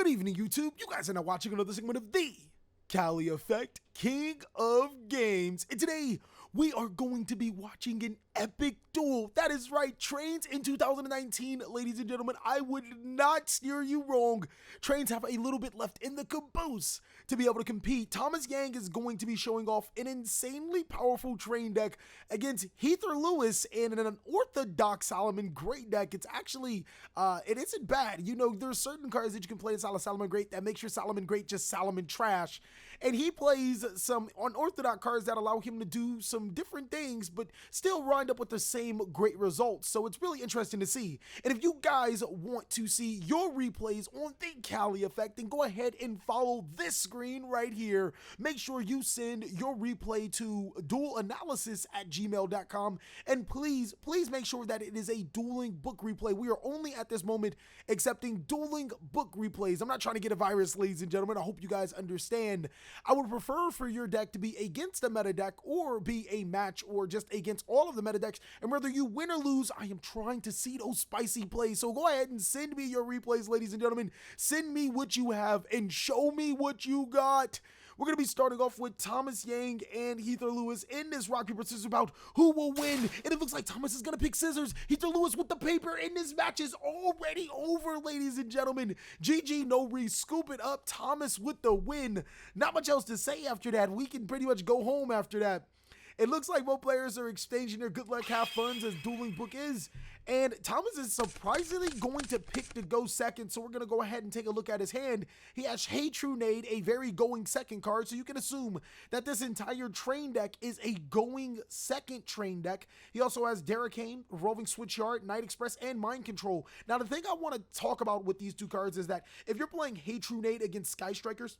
Good evening, YouTube. You guys are now watching another segment of the Cali Effect, King of Games. And today, we are going to be watching an epic duel. That is right, Trains in 2019, ladies and gentlemen. I would not steer you wrong. Trains have a little bit left in the caboose to be able to compete. Thomas Yang is going to be showing off an insanely powerful Train deck against Heather Lewis in an unorthodox Solomon Great deck. It's actually, it isn't bad. You know, there's certain cards that you can play in Solomon Great that makes your Solomon Great just Solomon trash. And he plays some unorthodox cards that allow him to do some different things, but still wind up with the same great results. So it's really interesting to see. And if you guys want to see your replays on the Cali Effect, then go ahead and follow this screen right here. Make sure you send your replay to duelanalysis@gmail.com. And please make sure that it is a dueling book replay. We are only at this moment accepting dueling book replays. I'm not trying to get a virus, ladies and gentlemen. I hope you guys understand. I would prefer for your deck to be against a meta deck or be a match or just against all of the meta decks. And whether you win or lose, I am trying to see those spicy plays. So go ahead and send me your replays, ladies and gentlemen. Send me what you have and show me what you got. We're going to be starting off with Thomas Yang and Heather Lewis in this rock, paper, scissors about who will win. And it looks like Thomas is going to pick scissors. Heather Lewis with the paper, and this match is already over, ladies and gentlemen. GG, no re, scoop it up. Thomas with the win. Not much else to say after that. We can pretty much go home after that. It looks like both players are exchanging their good luck half funds as dueling book is. And Thomas is surprisingly going to pick to go second, so we're going to go ahead and take a look at his hand. He has Hey Trunade, a very going second card, so you can assume that this entire Train deck is a going second Train deck. He also has Derek Kane, Roving Switchyard, Night Express, and Mind Control. Now, the thing I want to talk about with these two cards is that if you're playing Hey Trunade against Sky Strikers,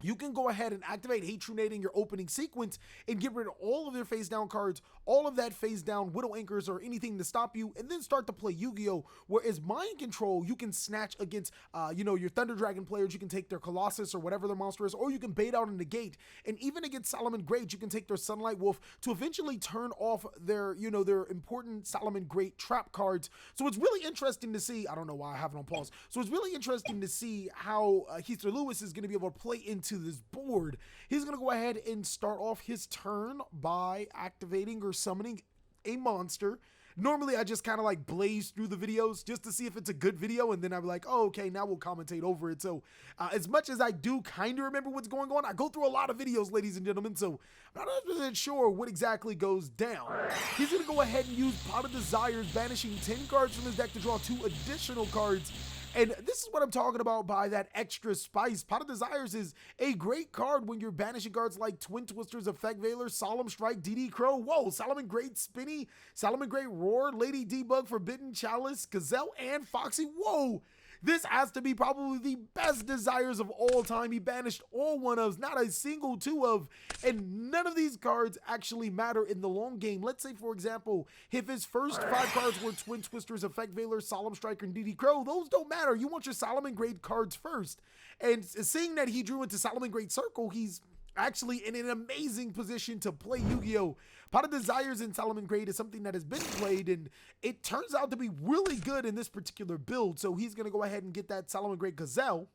you can go ahead and activate Hey Trunade in your opening sequence and get rid of all of their face down cards, all of that face down Widow Anchors or anything to stop you, and then start to play Yu-Gi-Oh! Whereas Mind Control, you can snatch against, your Thunder Dragon players. You can take their Colossus or whatever their monster is, or you can bait out and negate. And even against Solomon Great, you can take their Sunlight Wolf to eventually turn off their, their important Solomon Great trap cards. So it's really interesting to see. I don't know why I have it on pause. So it's really interesting to see how Heather Lewis is going to be able to play into this board. He's going to go ahead and start off his turn by activating or summoning a monster. Normally I just kind of like blaze through the videos just to see if it's a good video, and then I'm like, oh, okay, now we'll commentate over it. So as much as I do kind of remember what's going on, I go through a lot of videos, ladies and gentlemen, so I'm not 100% sure what exactly goes down. He's going to go ahead and use Pot of Desires, banishing 10 cards from his deck to draw 2 additional cards. And this is what I'm talking about by that extra spice. Pot of Desires is a great card when you're banishing cards like Twin Twisters, Effect Veiler, Solemn Strike, DD Crow, whoa, Solomon Great Spinny, Solomon Great Roar, Lady Debug, Forbidden Chalice, Gazelle, and Foxy, whoa. This has to be probably the best Desires of all time. He banished all one ofs, not a single two of, and none of these cards actually matter in the long game. Let's say, for example, if his first 5 cards were Twin Twisters, Effect Veiler, Solemn Striker, and DD Crow, those don't matter. You want your Solomon Great cards first. And seeing that he drew into Solomon Great Circle, he's actually in an amazing position to play Yu-Gi-Oh! Pot of Desires in Solomon Great is something that has been played, and it turns out to be really good in this particular build. So he's going to go ahead and get that Solomon Great Gazelle.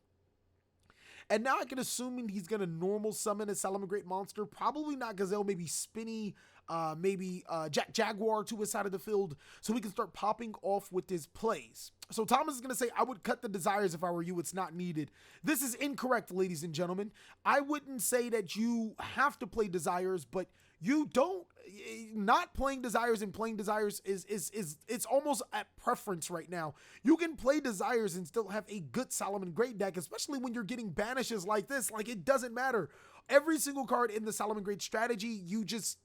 And now I can assume he's going to normal summon a Solomon Great monster. Probably not Gazelle, maybe Spinny, maybe Jaguar to his side of the field, so we can start popping off with his plays. So Thomas is going to say, I would cut the Desires if I were you. It's not needed. This is incorrect, ladies and gentlemen. I wouldn't say that you have to play Desires, but you don't. Not playing Desires and playing Desires is it's almost at preference right now. You can play Desires and still have a good Solomon Great deck, especially when you're getting banishes like this. Like, it doesn't matter. Every single card in the Solomon Great strategy, you just...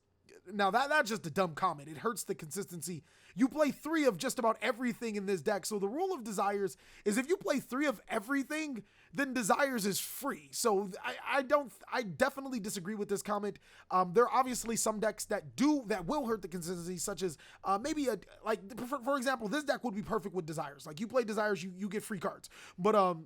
Now, that's just a dumb comment. It hurts the consistency. You play 3 of just about everything in this deck. So the rule of Desires is if you play 3 of everything, then Desires is free. So I definitely disagree with this comment. There are obviously some decks that will hurt the consistency, such as maybe for example, this deck would be perfect with Desires. Like, you play Desires, you get free cards. But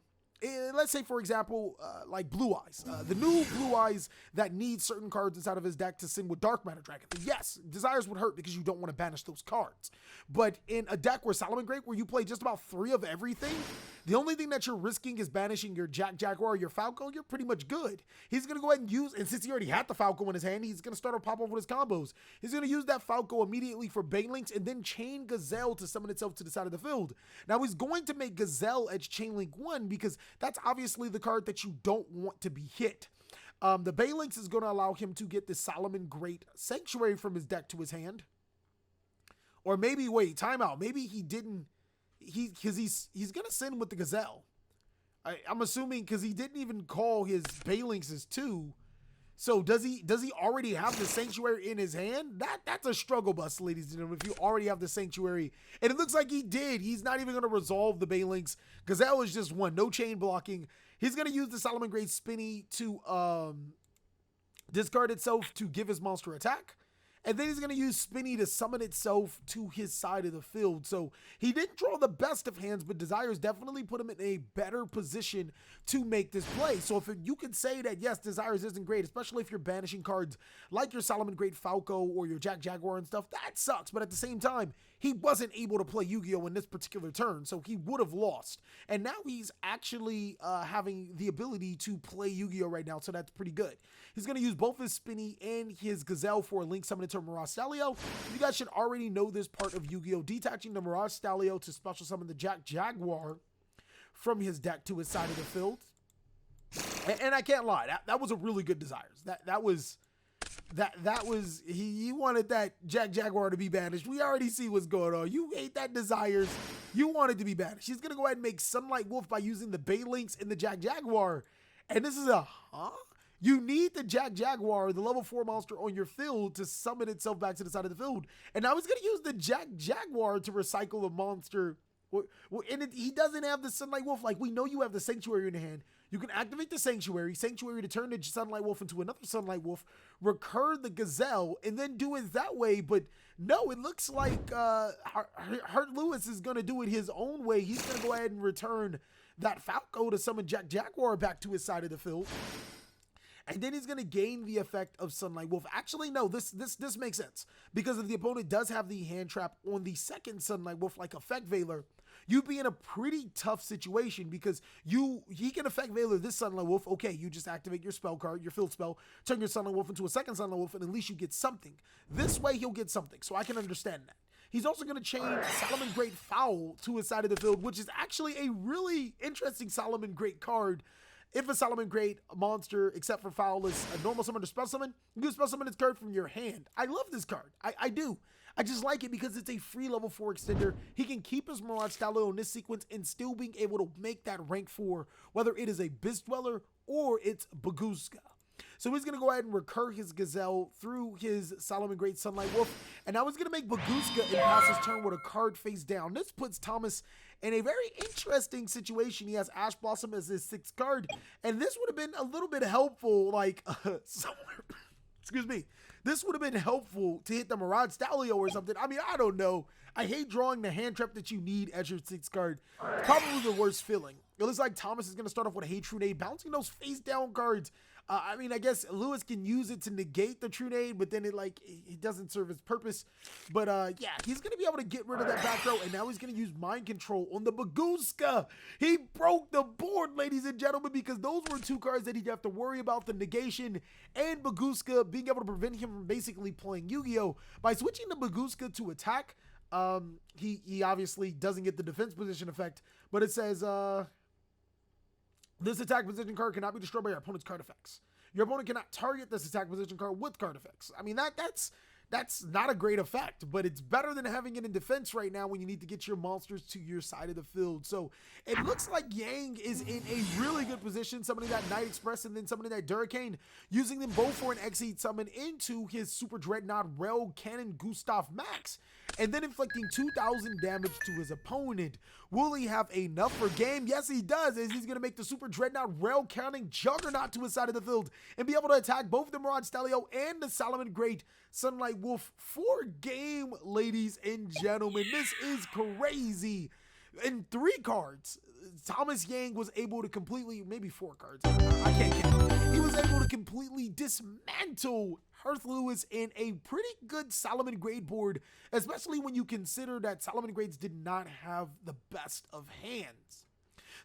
let's say, for example, like Blue Eyes, the new Blue Eyes that needs certain cards inside of his deck to send with Dark Matter Dragon. Yes, Desires would hurt because you don't want to banish those cards. But in a deck where Solomon Great, where you play just about 3 of everything, The only thing that you're risking is banishing your Jack Jaguar or your Falco. You're pretty much good. He's going to go ahead and use, and since he already had the Falco in his hand, he's going to start to pop off with his combos. He's going to use that Falco immediately for Banelings and then chain Gazelle to summon itself to the side of the field. Now he's going to make Gazelle as Chainlink 1 because that's obviously the card that you don't want to be hit. The Banelings is going to allow him to get the Solomon Great Sanctuary from his deck to his hand. Or maybe, wait, timeout. Maybe he didn't, because he's going to send with the Gazelle. I'm assuming because he didn't even call his Banelings as 2. So does he already have the Sanctuary in his hand? That's a struggle bus, ladies and gentlemen, if you already have the Sanctuary. And it looks like he did. He's not even going to resolve the Banelings. Gazelle is just 1, no chain blocking. He's going to use the Solomon Great Spinny to discard itself to give his monster attack. And then he's going to use Spinny to summon itself to his side of the field. So he didn't draw the best of hands, but Desires definitely put him in a better position to make this play. So if you could say that, yes, Desires isn't great, especially if you're banishing cards like your Solomon Great Falco or your Jack Jaguar and stuff, that sucks. But at the same time, he wasn't able to play Yu-Gi-Oh! In this particular turn, so he would have lost. And now he's actually having the ability to play Yu-Gi-Oh! Right now, so that's pretty good. He's going to use both his Spinny and his Gazelle for a link summon into Mirage Stalio. You guys should already know this part of Yu-Gi-Oh! Detaching the Mirage Stalio to special summon the Jack Jaguar from his deck to his side of the field. And I can't lie, that was a really good Desires. That was he wanted that Jack Jaguar to be banished. We already see what's going on. You hate that Desires. You want it to be banished. He's gonna go ahead and make Sunlight Wolf by using the Banelings and the Jack Jaguar. And this is a You need the Jack Jaguar, the level 4 monster on your field, to summon itself back to the side of the field. And now he's gonna use the Jack Jaguar to recycle the monster. And he doesn't have the Sunlight Wolf. Like, we know you have the Sanctuary in your hand. You can activate the Sanctuary to turn the Sunlight Wolf into another Sunlight Wolf, recur the Gazelle, and then do it that way. But no, it looks like Hurt Lewis is going to do it his own way. He's going to go ahead and return that Falco to summon Jack Jaguar back to his side of the field. And then he's going to gain the effect of Sunlight Wolf. Actually, no, this makes sense. Because if the opponent does have the hand trap on the second Sunlight Wolf, like Effect Veiler, you'd be in a pretty tough situation because he can Effect Veiler this Sunlight Wolf. Okay, you just activate your spell card, your field spell, turn your Sunlight Wolf into a second Sunlight Wolf, and at least you get something. This way, he'll get something, so I can understand that. He's also going to chain Solomon Great Foul to his side of the field, which is actually a really interesting Solomon Great card. If a Solomon Great monster, except for Foul, is a normal summon or special summon, you can special summon this card from your hand. I love this card. I do. I just like it because it's a free level 4 extender. He can keep his Mirage Stalio in this sequence and still being able to make that rank 4, whether it is a Abyss Dweller or it's Bagooska. So he's going to go ahead and recur his Gazelle through his Solomon Great Sunlight Wolf. And now he's going to make Bagooska and pass his turn with a card face down. This puts Thomas in a very interesting situation. He has Ash Blossom as his 6th card. And this would have been a little bit helpful, like, somewhere. Excuse me. This would have been helpful to hit the Mirage Stalio or something. I mean, I don't know. I hate drawing the hand trap that you need as your 6th card. Probably the worst feeling. It looks like Thomas is going to start off with a Hey Trunade, bouncing those face down cards. I mean, I guess Lewis can use it to negate the Trunade, but then it doesn't serve its purpose. But yeah, he's going to be able to get rid of that back row, and now he's going to use Mind Control on the Bagooska. He broke the board, ladies and gentlemen, because those were 2 cards that he'd have to worry about, the negation and Bagooska being able to prevent him from basically playing Yu-Gi-Oh! By switching the Bagooska to attack. He obviously doesn't get the defense position effect, but it says, this attack position card cannot be destroyed by your opponent's card effects. Your opponent cannot target this attack position card with card effects. I mean, that's not a great effect, but it's better than having it in defense right now when you need to get your monsters to your side of the field. So it looks like Yang is in a really good position, summoning that Night Express and then summoning that Durricane, using them both for an Exceed summon into his Super Dreadnought Rail Cannon Gustav Max, and then inflicting 2,000 damage to his opponent. Will he have enough for game? Yes, he does, as he's going to make the Super Dreadnought Rail Cannon Juggernaut to his side of the field and be able to attack both the Mirage Stalio and the Solomon Great Sunlight Wolf for game, ladies and gentlemen. This is crazy. In 3 cards, Thomas Yang was able to completely, maybe 4 cards, I can't count. He was able to completely dismantle Hearth Lewis in a pretty good Solomon Grade board, especially when you consider that Solomon Grades did not have the best of hands.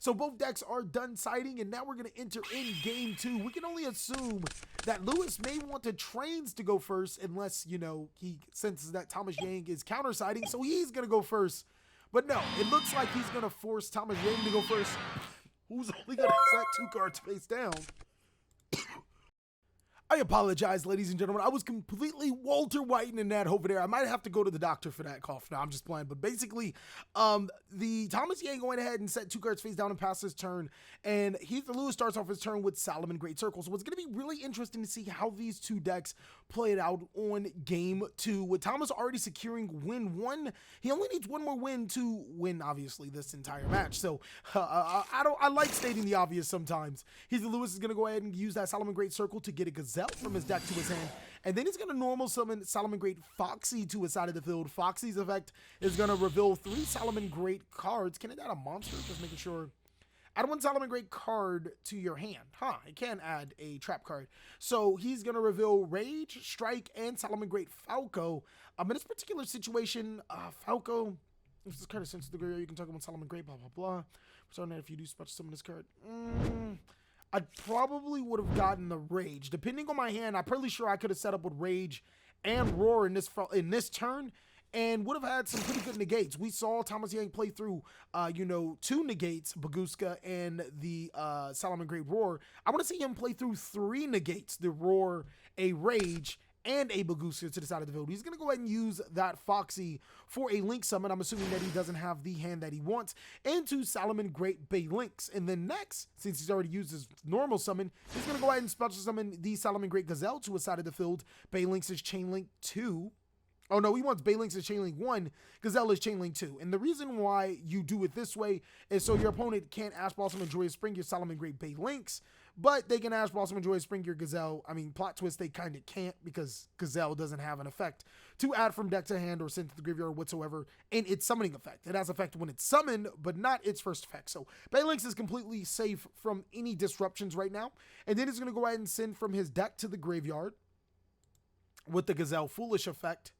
So both decks are done siding, and now we're going to enter in game 2. We can only assume that Lewis may want the trains to go first unless, you know, he senses that Thomas Yang is counter siding, so he's going to go first. But no, it looks like he's going to force Thomas Yang to go first, who's only going to set 2 cards face down. I apologize, ladies and gentlemen. I was completely Walter White in that over there. I might have to go to the doctor for that cough. No, I'm just playing. But basically, the Thomas Yang going ahead and set 2 cards face down and pass his turn. And Heath Lewis starts off his turn with Salamangreat Great Circle. So it's going to be really interesting to see how these 2 decks play it out on game 2. With Thomas already securing win 1, he only needs 1 more win to win, obviously, this entire match. So I like stating the obvious sometimes. Heath Lewis is going to go ahead and use that Salamangreat Great Circle to get a Gazelle from his deck to his hand, and then he's going to normal summon Salamangreat Foxy to his side of the field. Foxy's effect is going to reveal 3 Salamangreat cards. Can it add a monster? Just making sure. Add 1 Salamangreat card to your hand. It can add a trap card. So he's going to reveal Rage, Strike, and Salamangreat Falco. In this particular situation, Falco, if this card is sent to the graveyard, you can talk about Salamangreat, blah, blah, blah. Starting that if you do special summon this card. I probably would have gotten the Rage. Depending on my hand, I'm pretty sure I could have set up with Rage and Roar in this turn, and would have had some pretty good negates. We saw Thomas Yang play through, 2 negates, Bagooska and the Salamangreat Roar. I want to see him play through 3 negates, the Roar, a Rage, and a Bagooska to the side of the field. He's going to go ahead and use that Foxy for a Link summon. I'm assuming that he doesn't have the hand that he wants. And 2 Salamangreat Baylinks. And then next, since he's already used his normal summon, he's going to go ahead and special summon the Salamangreat Gazelle to his side of the field. Baylinks is Chainlink 2. Oh no, he wants Baylinks as Chainlink 1, Gazelle is Chainlink 2. And the reason why you do it this way is so your opponent can't Ash Blossom and Joyous Spring your Salamangreat Baylinks, but they can Ash Blossom and Joyous Spring your Gazelle. I mean, plot twist, they kind of can't because Gazelle doesn't have an effect to add from deck to hand or send to the graveyard whatsoever in its summoning effect. It has effect when it's summoned, but not its first effect. So Baylinks is completely safe from any disruptions right now. And then he's going to go ahead and send from his deck to the graveyard with the Gazelle Foolish effect.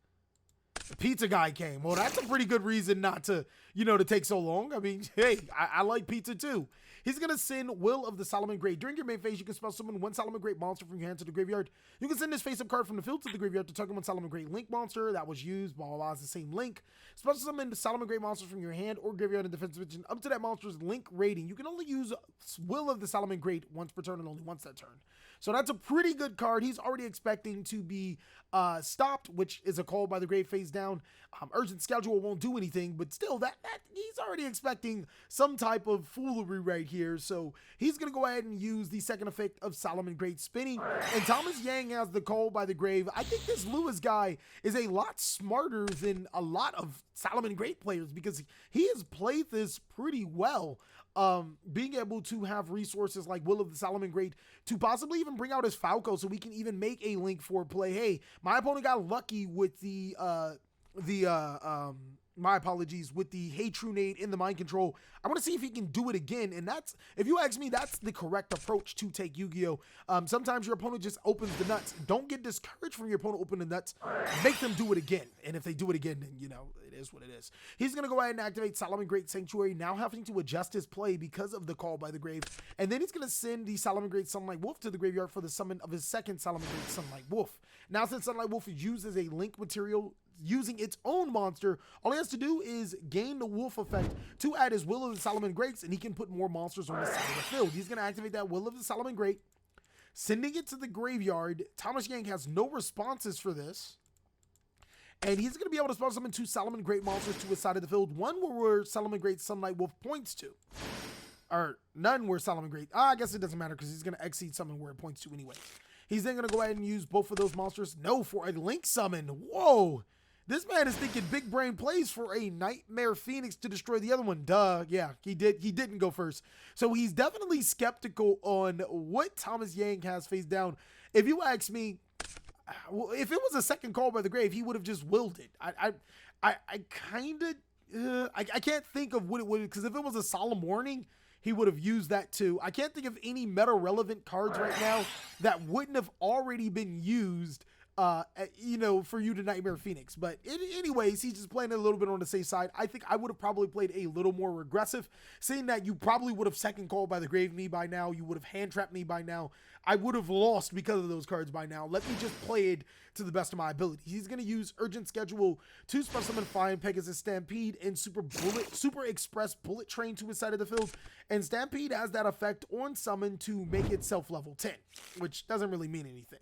The pizza guy came. Well, that's a pretty good reason not to, to take so long. I mean, hey, I like pizza too. He's going to send Will of the Salamangreat. During your main phase, you can spell summon 1 Salamangreat monster from your hand to the graveyard. You can send this face-up card from the field to the graveyard to target 1 Salamangreat Link monster that was used, blah, blah, blah, it's the same link. Special summon the Salamangreat monsters from your hand or graveyard in defensive position up to that monster's link rating. You can only use Will of the Salamangreat once per turn and only once that turn. So that's a pretty good card. He's already expecting to be stopped, which is a call by the grave phase down. Urgent Schedule won't do anything, but still, that he's already expecting some type of foolery right here. So he's going to go ahead and use the second effect of Salamangreat Spinning. And Thomas Yang has the call by the grave. I think this Lewis guy is a lot smarter than a lot of Salamangreat players because he has played this pretty well. Being able to have resources like Will of the Salamangreat to possibly even bring out his Falco so we can even make a Link for play. Hey, my opponent got lucky with my apologies, with the Hey Trunade in the mind control. I want to see if he can do it again. And that's, if you ask me, that's the correct approach to take Yu-Gi-Oh! Sometimes your opponent just opens the nuts. Don't get discouraged from your opponent opening the nuts. Make them do it again. And if they do it again, then, it is what it is. He's going to go ahead and activate Salamangreat Sanctuary, now having to adjust his play because of the call by the grave. And then he's going to send the Salamangreat Sunlight Wolf to the graveyard for the summon of his second Salamangreat Sunlight Wolf. Now, since Sunlight Wolf is used as a link material, using its own monster, all he has to do is gain the wolf effect to add his Will of the Salamangreats, and he can put more monsters on the side of the field. He's going to activate that Will of the Salamangreat, sending it to the graveyard. Thomas Yang has no responses for this, and he's going to be able to spawn summon 2 Salamangreat monsters to his side of the field. One where Salamangreat Sunlight Wolf points to, or none where Salamangreat, I guess it doesn't matter because he's going to exceed summon where it points to anyway. He's then going to go ahead and use both of those monsters. No, for a Link summon. Whoa. This man is thinking big brain plays for a Nightmare Phoenix to destroy the other one. Duh. Yeah, he didn't go first. So he's definitely skeptical on what Thomas Yang has face down. If you ask me, if it was a second call by the grave, he would have just willed it. I kind of, I can't think of what it would, because if it was a Solemn Warning, he would have used that too. I can't think of any meta relevant cards right now that wouldn't have already been used you know, for you to Nightmare Phoenix. But anyways, he's just playing a little bit on the safe side. I think I would have probably played a little more aggressive, seeing that you probably would have second called by the Grave me by now. You would have hand trapped me by now. I would have lost because of those cards by now. Let me just play it to the best of my ability. He's going to use Urgent Schedule to special summon Flying Pegasus Stampede and Super Express Bullet Train to his side of the field. And Stampede has that effect on summon to make itself level 10, which doesn't really mean anything.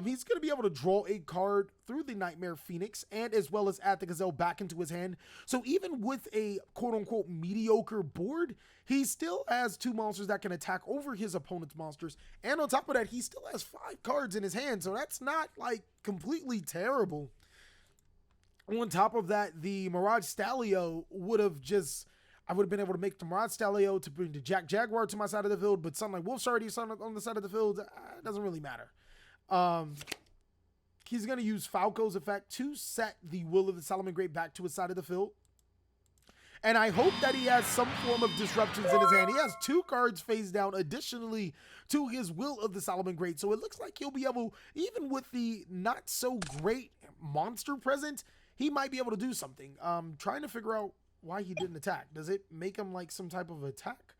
He's going to be able to draw a card through the Nightmare Phoenix and as well as add the Gazelle back into his hand. So even with a quote-unquote mediocre board, he still has 2 monsters that can attack over his opponent's monsters. And on top of that, he still has 5 cards in his hand. So that's not like completely terrible. On top of that, the Mirage Stalio would have just... I would have been able to make the Mirage Stalio to bring the Jack Jaguar to my side of the field, but something like Wolf's already on the side of the field. It doesn't really matter. He's going to use Falco's effect to set the Will of the Salamangreat back to his side of the field. And I hope that he has some form of disruptions in his hand. He has 2 cards face down additionally to his Will of the Salamangreat. So it looks like he'll be able, even with the not so great monster present, he might be able to do something. Trying to figure out why he didn't attack. Does it make him like some type of attack?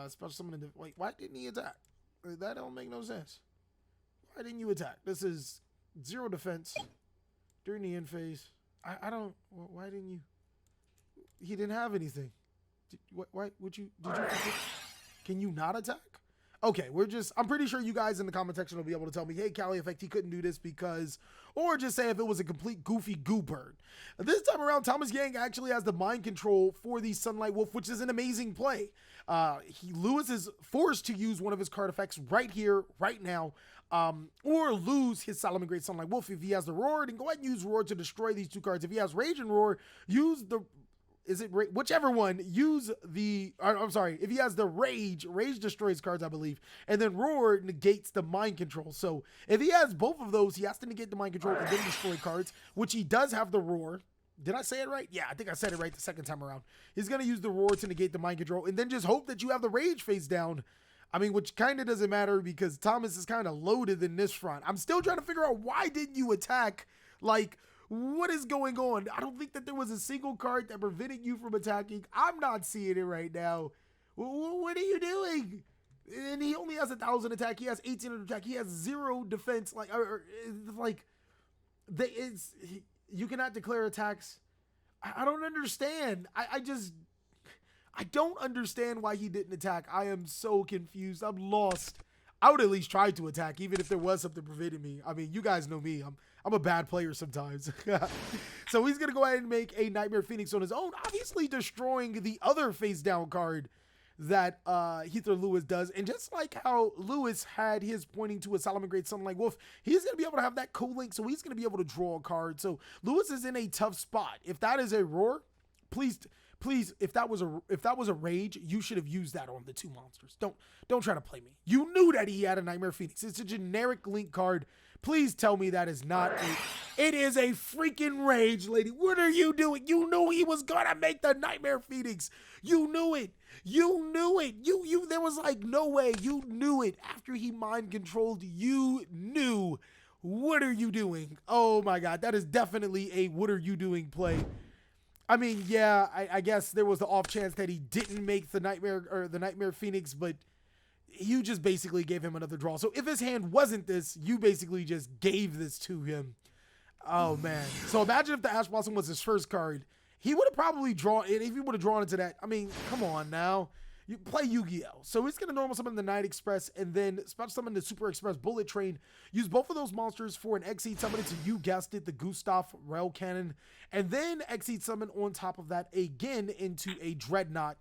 Special summon. Wait, why didn't he attack? That don't make no sense. Why didn't you attack? This is 0 defense during the end phase. I don't. Why didn't you? He didn't have anything. Why would you? Did you? Can you not attack? Okay, I'm pretty sure you guys in the comment section will be able to tell me, hey, Cali Effect, he couldn't do this because, or just say if it was a complete goofy goo bird. This time around, Thomas Yang actually has the mind control for the Sunlight Wolf, which is an amazing play. Lewis is forced to use one of his card effects right here, right now, or lose his Salamangreat Sunlight Wolf. If he has the Roar, then go ahead and use Roar to destroy these 2 cards. If he has Rage and Roar, use the... whichever one, use the, I'm sorry, if he has the Rage destroys cards, I believe, and then Roar negates the mind control. So if he has both of those, he has to negate the mind control and then destroy cards, which he does have the Roar. Did I say it right? Yeah, I think I said it right the second time around. He's going to use the Roar to negate the mind control and then just hope that you have the Rage face down. I mean, which kind of doesn't matter because Thomas is kind of loaded in this front. I'm still trying to figure out why didn't you attack? Like, what is going on? I don't think that there was a single card that prevented you from attacking. I'm not seeing it right now. What are you doing? And he only has 1,000 attack. He has 1,800 attack. He has 0 defense. You cannot declare attacks. I don't understand. I don't understand why he didn't attack. I am so confused. I'm lost. I would at least try to attack, even if there was something preventing me. I mean, you guys know me. I'm a bad player sometimes. So he's going to go ahead and make a Nightmare Phoenix on his own, obviously destroying the other face down card that Heath Lewis does. And just like how Lewis had his pointing to a Salamangreat Sunlight Wolf, he's going to be able to have that co-link, so he's going to be able to draw a card. So Lewis is in a tough spot. If that is a Roar, please, if that was a Rage, you should have used that on the 2 monsters. Don't try to play me. You knew that he had a Nightmare Phoenix. It's a generic link card. Please tell me that is not it is a freaking Rage, lady. What are you doing? You knew he was gonna make the Nightmare Phoenix. You knew it. You knew it. You there was like no way. You knew it. After he mind controlled, you knew. What are you doing? Oh my God, that is definitely a what are you doing play. I mean, yeah, I guess there was the off chance that he didn't make the Nightmare Phoenix, but you just basically gave him another draw. So if his hand wasn't this, you basically just gave this to him. Oh man. So imagine if the Ash Blossom was his first card. He would have probably drawn it. If he would have drawn into that, I mean, come on now. You play Yu-Gi-Oh! So he's going to normal summon the Night Express and then special summon the Super Express Bullet Train. Use both of those monsters for an Exceed summon into, you guessed it, the Gustav Rail Cannon. And then Exceed summon on top of that again into a Dreadnought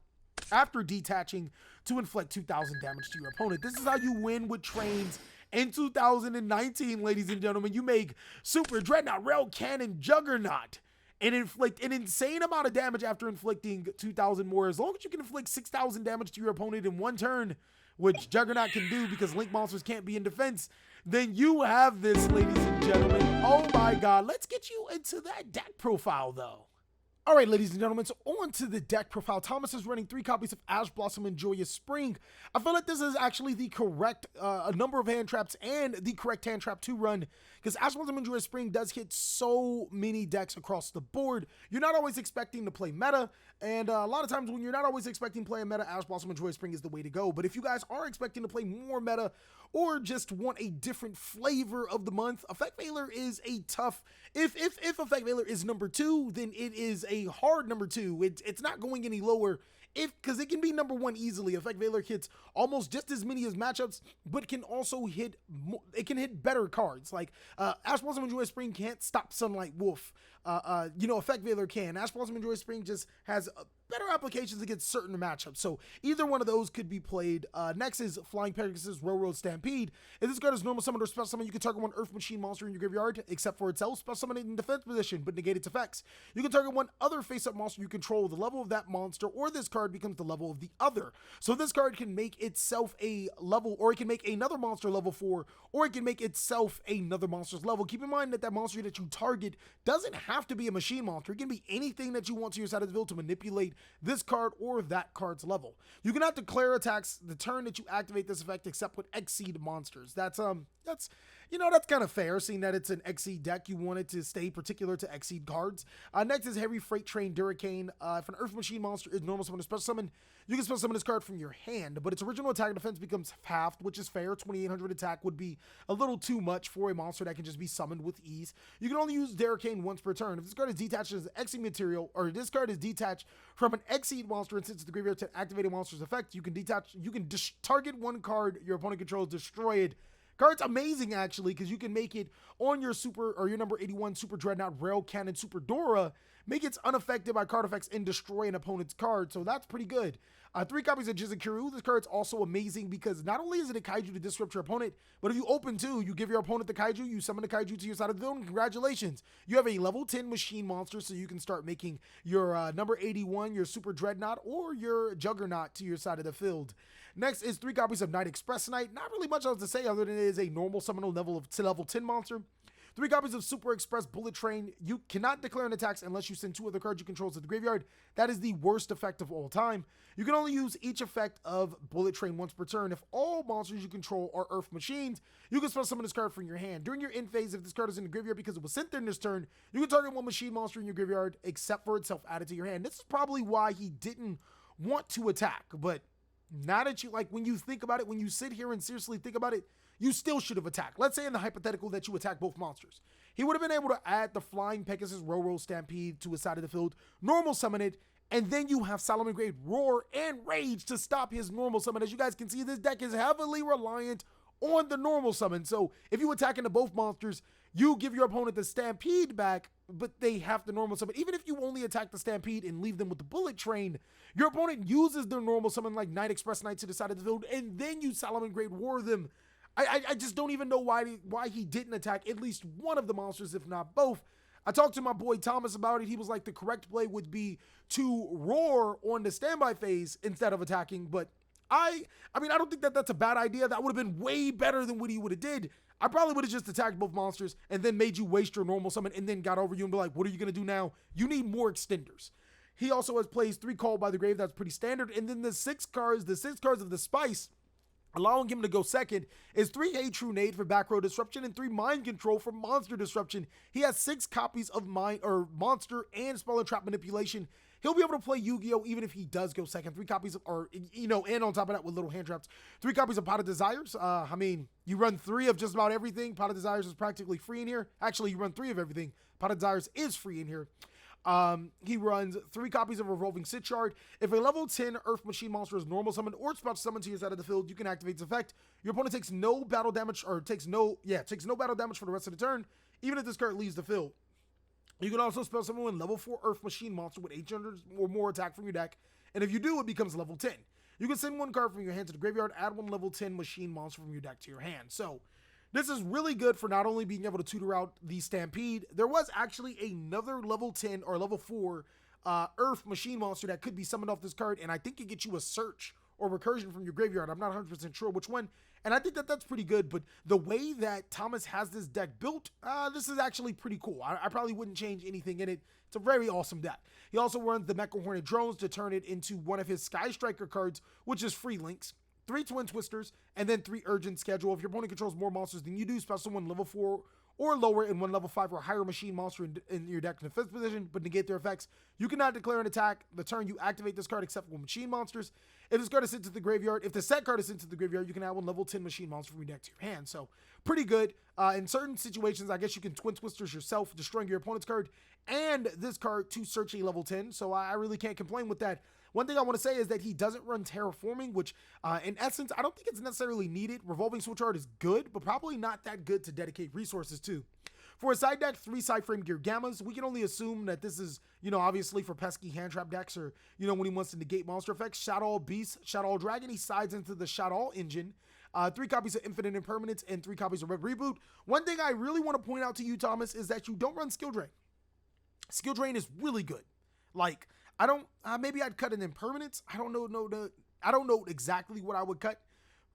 after detaching to inflict 2,000 damage to your opponent. This is how you win with trains in 2019, ladies and gentlemen. You make Super Dreadnought Rail Cannon Juggernaut and inflict an insane amount of damage after inflicting 2,000 more. As long as you can inflict 6,000 damage to your opponent in 1 turn, which Juggernaut can do because Link monsters can't be in defense, then you have this, ladies and gentlemen. Oh my God. Let's get you into that deck profile, though. All right, ladies and gentlemen, so on to the deck profile. Thomas is running 3 copies of Ash Blossom and Joyous Spring. I feel like this is actually the correct number of hand traps and the correct hand trap to run, because Ash Blossom and Joyous Spring does hit so many decks across the board. You're not always expecting to play meta, and a lot of times when you're not always expecting to play a meta, Ash Blossom and Joyous Spring is the way to go. But if you guys are expecting to play more meta, or just want a different flavor of the month, Effect Veiler is a tough. If Effect Veiler is number 2, then it is a hard number 2. It's not going any lower. Because it can be number 1 easily. Effect Veiler hits almost just as many as matchups, but can also hit it can hit better cards. Like Ash Blossom and Joyous Spring can't stop Sunlight Wolf. Effect Veiler can. Ash Blossom and Joyous Spring just has better applications against certain matchups. So either one of those could be played. Next is Flying Pegasus Railroad Stampede. If this card is normal summon or special summon, you can target one Earth Machine monster in your graveyard, except for itself. Special summon it in defense position, but negate its effects. You can target one other face-up monster you control. The level of that monster or this card becomes the level of the other. So this card can make itself a level, or it can make another monster level 4, or it can make itself another monster's level. Keep in mind that that monster that you target doesn't have to be a machine monster. It can be anything that you want to your side of the field to manipulate this card or that card's level. You cannot declare attacks the turn that you activate this effect except with Xseed monsters. That's kind of fair, seeing that it's an Xseed deck. You want it to stay particular to Xseed cards. Next is Heavy Freight Train Durricane. If an Earth Machine monster is normal summon or special summon, you can special summon this card from your hand, but its original attack and defense becomes halved, which is fair. 2800 attack would be a little too much for a monster that can just be summoned with ease. You can only use Durricane once per turn. If this card is detached as Xseed material, or this card is detached from an Xseed monster and sits to the graveyard to activate a monster's effect, you can target one card your opponent controls, destroy it. Card's amazing, actually, because you can make it on your super, or your number 81 Super Dreadnought Rail Cannon Super Dora, make it unaffected by card effects and destroy an opponent's card, so that's pretty good. 3 copies of Jizukiru. This card's also amazing because not only is it a kaiju to disrupt your opponent, but if you open 2, you give your opponent the kaiju, you summon the kaiju to your side of the field, and congratulations. You have a level 10 machine monster, so you can start making your number 81, your Super Dreadnought, or your Juggernaut to your side of the field. Next is 3 copies of Night Express Knight. Not really much else to say other than it is a normal summon level 10 monster. 3 copies of Super Express Bullet Train. You cannot declare an attack unless you send 2 other cards you control to the graveyard. That is the worst effect of all time. You can only use each effect of Bullet Train once per turn. If all monsters you control are Earth Machines, you can special summon this card from your hand. During your end phase, if this card is in the graveyard because it was sent there in this turn, you can target one machine monster in your graveyard except for itself added to your hand. This is probably why he didn't want to attack, but now that you, when you think about it, when you sit here and seriously think about it, you still should have attacked. Let's say in the hypothetical that you attack both monsters. He would have been able to add the Flying Pegasus Railroad Stampede to his side of the field, normal summon it, and then you have Salamangreat Roar and Rage to stop his normal summon. As you guys can see, this deck is heavily reliant on the normal summon. So if you attack into both monsters, you give your opponent the Stampede back, but they have the normal summon. Even if you only attack the Stampede and leave them with the Bullet Train, your opponent uses their normal summon like Night Express Knight to the side of the field, and then you Salamangreat Roar them. I just don't even know why he didn't attack at least one of the monsters, if not both. I talked to my boy Thomas about it. He was like, the correct play would be to roar on the standby phase instead of attacking. But I don't think that that's a bad idea. That would have been way better than what he would have did. I probably would have just attacked both monsters and then made you waste your normal summon and then got over you and be like, what are you going to do now? You need more extenders. He also has plays 3 Called by the Grave. That's pretty standard. And then the 6 cards of the Spice, allowing him to go second, is 3 Hey True Nade for back row disruption and 3 Mind Control for monster disruption. He has 6 copies of monster and spell and trap manipulation. He'll be able to play Yu-Gi-Oh! Even if he does go second. 3 copies of, and on top of that with little hand traps, 3 copies of Pot of Desires. You run 3 of just about everything. Pot of Desires is practically free in here. Actually, you run 3 of everything. Pot of Desires is free in here. He runs 3 copies of Revolving Sitchard. If a level 10 Earth Machine monster is normal summoned or special summoned to your side of the field, you can activate its effect. Your opponent takes no battle damage, or takes no battle damage for the rest of the turn, even if this card leaves the field. You can also spell summon one level 4 Earth Machine monster with 800 or more attack from your deck, and if you do, it becomes level 10. You can send 1 card from your hand to the graveyard, add 1 level 10 machine monster from your deck to your hand. So this is really good for not only being able to tutor out the Stampede. There was actually another level 10 or level 4 Earth Machine monster that could be summoned off this card, and I think it gets you a search or recursion from your graveyard. I'm not 100% sure which one. And I think that that's pretty good, but the way that Thomas has this deck built, this is actually pretty cool. I probably wouldn't change anything in it. It's a very awesome deck. He also runs the Mecha Hornet drones to turn it into one of his Sky Striker cards, which is free links, 3 Twin Twisters, and then 3 Urgent Schedule. If your opponent controls more monsters than you do, special one level 4 or lower and 1 level 5 or higher machine monster in your deck in the 5th position, but negate their effects. You cannot declare an attack the turn you activate this card except for machine monsters. If this card is sent to the graveyard, if the set card is sent to the graveyard, you can add 1 level 10 machine monster from your deck to your hand. So pretty good. In certain situations, I guess you can Twin Twisters yourself, destroying your opponent's card and this card to search a level 10. So I really can't complain with that. One thing I want to say is that he doesn't run terraforming, which in essence, I don't think it's necessarily needed. Revolving Switch Art is good, but probably not that good to dedicate resources to. For a side deck, 3 Side Frame Gear Gammas, we can only assume that this is, obviously for pesky hand trap decks or, when he wants to negate monster effects. Shadow Beast, Shadow Dragon, he sides into the Shadow Engine. 3 copies of Infinite Impermanence and 3 copies of Red Reboot. One thing I really want to point out to you, Thomas, is that you don't run Skill Drain. Skill Drain is really good. Like, I don't, maybe I'd cut an Impermanence. I don't know exactly what I would cut.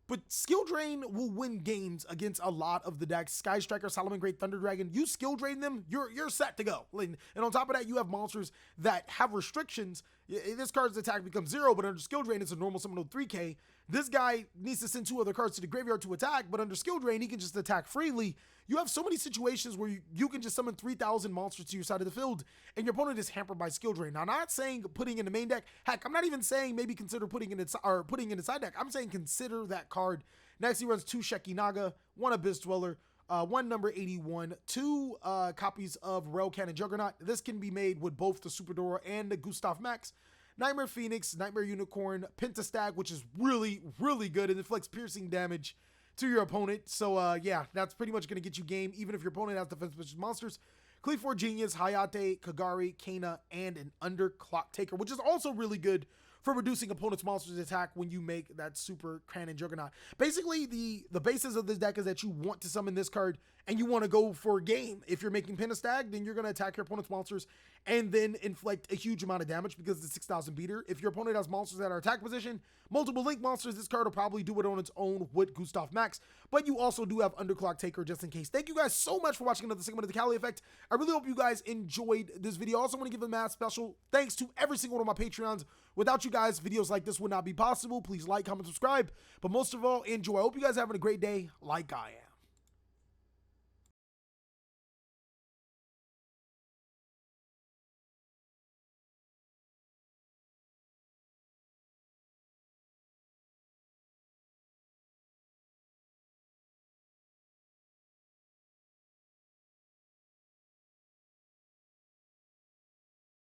But Skill Drain will win games against a lot of the decks. Sky Striker, Salamangreat, Thunder Dragon. You Skill Drain them, you're set to go. And on top of that, you have monsters that have restrictions. This card's attack becomes 0, but under Skill Drain, it's a normal summon of 3k. This guy needs to send 2 other cards to the graveyard to attack, but under Skill Drain, he can just attack freely. You have so many situations where you can just summon 3,000 monsters to your side of the field, and your opponent is hampered by Skill Drain. Now, I'm not saying putting in the main deck. Heck, I'm not even saying maybe consider putting in the side deck. I'm saying consider that card. Next, he runs 2 Sheki Naga, 1 Abyss Dweller, 1 number 81, 2 copies of Rail Cannon Juggernaut. This can be made with both the Super Dora and the Gustav Max. Nightmare Phoenix, Nightmare Unicorn, Pentastag, which is really, really good. It inflicts piercing damage to your opponent. So, yeah, that's pretty much going to get you game, even if your opponent has defense position monsters. Cleave Genius, Hayate, Kagari, Kana, and an Underclock Taker, which is also really good for reducing opponent's monsters' attack when you make that Super Cannon Juggernaut. Basically, the basis of this deck is that you want to summon this card and you want to go for a game. If you're making Pentastag, then you're going to attack your opponent's monsters and then inflict a huge amount of damage because it's a 6,000 beater. If your opponent has monsters that are attack position, multiple link monsters, this card will probably do it on its own with Gustav Max, but you also do have Underclock Taker just in case. Thank you guys so much for watching another segment of the Cali Effect. I really hope you guys enjoyed this video. I also want to give a mad special thanks to every single one of my Patreons. Without you guys, videos like this would not be possible. Please like, comment, subscribe, but most of all, enjoy. I hope you guys are having a great day like I am.